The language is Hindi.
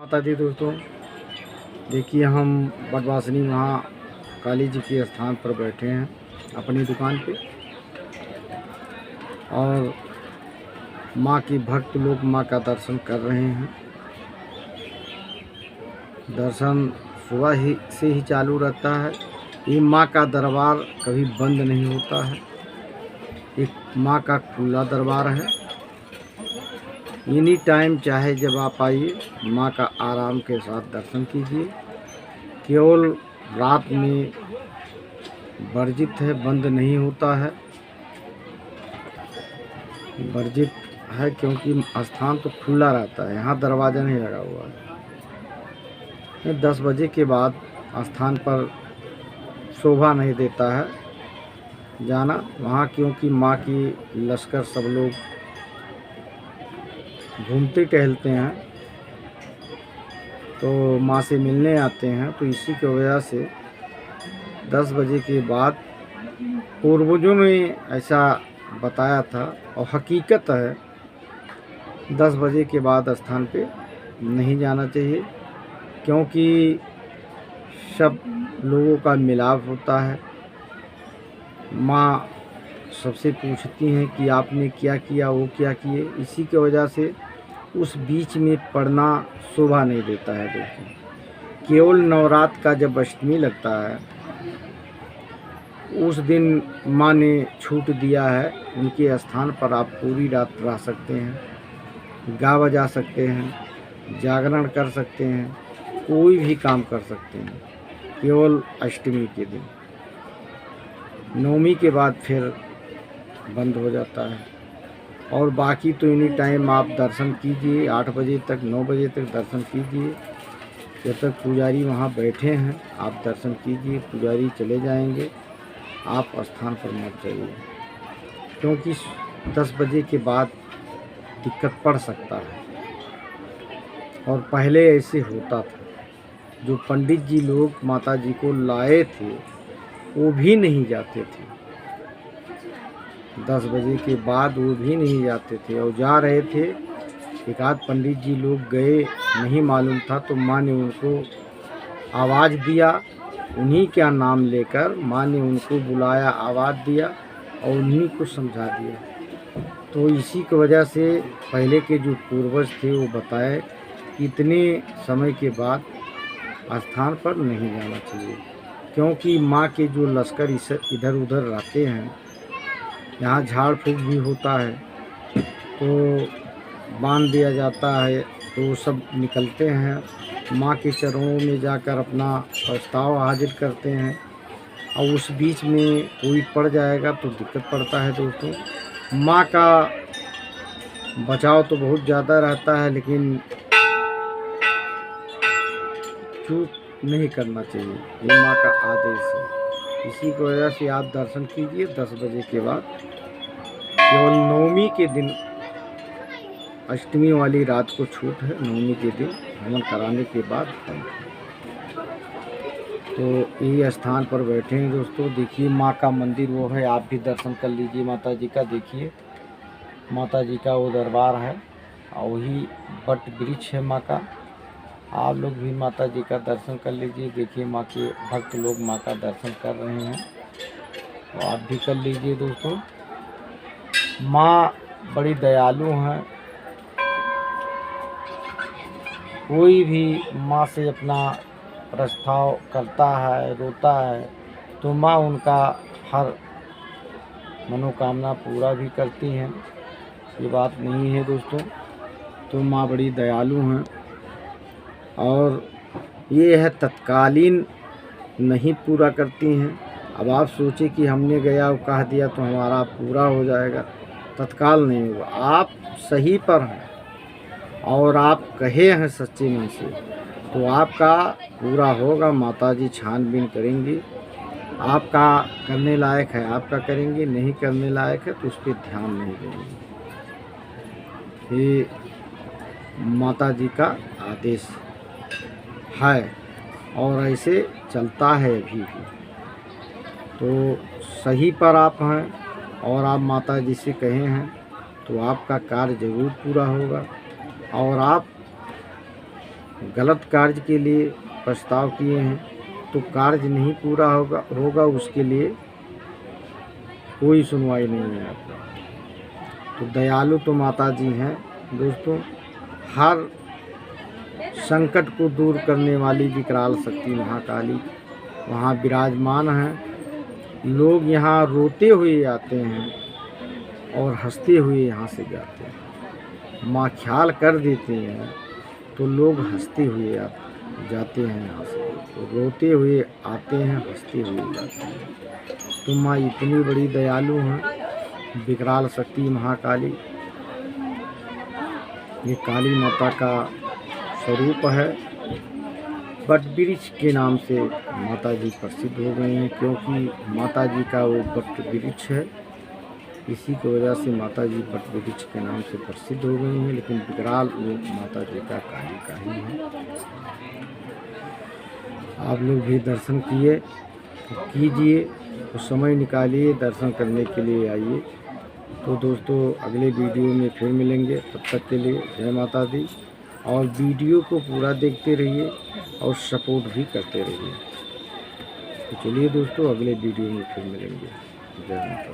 माता दी दोस्तों, देखिए हम बटवासनी वहाँ काली जी के स्थान पर बैठे हैं अपनी दुकान पे और माँ के भक्त लोग माँ का दर्शन कर रहे हैं। दर्शन सुबह ही से ही चालू रहता है। ये माँ का दरबार कभी बंद नहीं होता है। एक माँ का खुला दरबार है। एनी टाइम चाहे जब आप आइए, माँ का आराम के साथ दर्शन कीजिए। केवल रात में वर्जित है, बंद नहीं होता है। वर्जित है क्योंकि स्थान तो खुला रहता है, यहाँ दरवाज़ा नहीं लगा हुआ है। 10 बजे के बाद स्थान पर शोभा नहीं देता है जाना वहाँ, क्योंकि माँ की लश्कर सब लोग घूमते टहलते हैं तो माँ से मिलने आते हैं। तो इसी की वजह से 10 बजे के बाद पूर्वजों ने ऐसा बताया था और हकीकत है, 10 बजे के बाद स्थान पे नहीं जाना चाहिए, क्योंकि सब लोगों का मिलाप होता है। माँ सबसे पूछती हैं कि आपने क्या किया, वो क्या किए। इसी की वजह से उस बीच में पढ़ना शोभा नहीं देता है दोस्तों। केवल नवरात्र का जब अष्टमी लगता है उस दिन माँ ने छूट दिया है, उनके स्थान पर आप पूरी रात रह सकते हैं, गा बजा सकते हैं, जागरण कर सकते हैं, कोई भी काम कर सकते हैं, केवल अष्टमी के दिन। नवमी के बाद फिर बंद हो जाता है और बाकी तो एनी टाइम आप दर्शन कीजिए। 8 बजे तक 9 बजे तक दर्शन कीजिए। जब तक पुजारी वहाँ बैठे हैं आप दर्शन कीजिए। पुजारी चले जाएंगे, आप स्थान पर मत जाइए, क्योंकि 10 बजे के बाद दिक्कत पड़ सकता है। और पहले ऐसे होता था, जो पंडित जी लोग माता जी को लाए थे वो भी नहीं जाते थे। 10 बजे के बाद वो भी नहीं जाते थे, और जा रहे थे एक आध पंडित जी लोग गए, नहीं मालूम था तो माँ ने उनको आवाज़ दिया, उन्हीं का नाम लेकर माँ ने उनको बुलाया, आवाज़ दिया और उन्हीं को समझा दिया। तो इसी की वजह से पहले के जो पूर्वज थे वो बताए कि इतने समय के बाद स्थान पर नहीं जाना चाहिए, क्योंकि माँ के जो लश्कर इधर उधर रहते हैं, यहाँ झाड़ फूक भी होता है तो बांध दिया जाता है, तो सब निकलते हैं माँ के चरणों में जाकर अपना प्रस्ताव हाजिर करते हैं। और उस बीच में कोई पड़ जाएगा तो दिक्कत पड़ता है दोस्तों। माँ का बचाव तो बहुत ज़्यादा रहता है, लेकिन चूक नहीं करना चाहिए, ये माँ का आदेश है। इसी की वजह से आप दर्शन कीजिए 10 बजे के बाद। केवल नवमी के दिन, अष्टमी वाली रात को छूट है, नवमी के दिन हवन कराने के बाद बंद है। तो यही स्थान पर बैठे हैं दोस्तों। देखिए माँ का मंदिर वो है, आप भी दर्शन कर लीजिए माता जी का। देखिए माता जी का वो दरबार है और वही वट वृक्ष है माँ का। आप लोग भी माता जी का दर्शन कर लीजिए। देखिए माँ के भक्त लोग माँ का दर्शन कर रहे हैं, तो आप भी कर लीजिए दोस्तों। माँ बड़ी दयालु हैं। कोई भी माँ से अपना प्रस्ताव करता है, रोता है, तो माँ उनका हर मनोकामना पूरा भी करती हैं। ये बात नहीं है दोस्तों। तो माँ बड़ी दयालु हैं और ये है तत्कालीन नहीं पूरा करती हैं। अब आप सोचिए कि हमने गया और कह दिया तो हमारा पूरा हो जाएगा, तत्काल नहीं होगा। आप सही पर हैं और आप कहे हैं सच्चे मन से, तो आपका पूरा होगा। माता जी छानबीन करेंगी, आपका करने लायक है आपका करेंगे, नहीं करने लायक है तो उस पर ध्यान नहीं देंगे। ये माता जी का आदेश है और ऐसे चलता है अभी भी। तो सही पर आप हैं और आप माता जी से कहे हैं तो आपका कार्य जरूर पूरा होगा और आप गलत कार्य के लिए प्रस्ताव किए हैं तो कार्य नहीं पूरा होगा उसके लिए कोई सुनवाई नहीं है आपका। तो दयालु तो माता जी हैं दोस्तों, हर संकट को दूर करने वाली विकराल शक्ति महाकाली वहाँ विराजमान हैं। लोग यहाँ रोते हुए आते हैं और हंसते हुए यहाँ से जाते हैं। माँ ख्याल कर देती हैं तो लोग हंसते हुए जाते हैं यहाँ से, तो रोते हुए आते हैं, हंसते हुए जाते हैं। तो माँ इतनी बड़ी दयालु हैं, विकराल शक्ति महाकाली। ये काली माता का स्वरूप है। बट वृक्ष के नाम से माता जी प्रसिद्ध हो गई हैं, क्योंकि माता जी का वो बट वृक्ष है, इसी की वजह से माता जी बट वृक्ष के नाम से प्रसिद्ध हो गई हैं। लेकिन विकराल रूप माता जी का काली का ही है। आप लोग भी दर्शन कीजिए, तो समय निकालिए, दर्शन करने के लिए आइए। तो दोस्तों अगले वीडियो में फिर मिलेंगे, तब तक के लिए जय माता दी। और वीडियो को पूरा देखते रहिए और सपोर्ट भी करते रहिए। तो चलिए दोस्तों अगले वीडियो में फिर मिलेंगे। जय माता दी।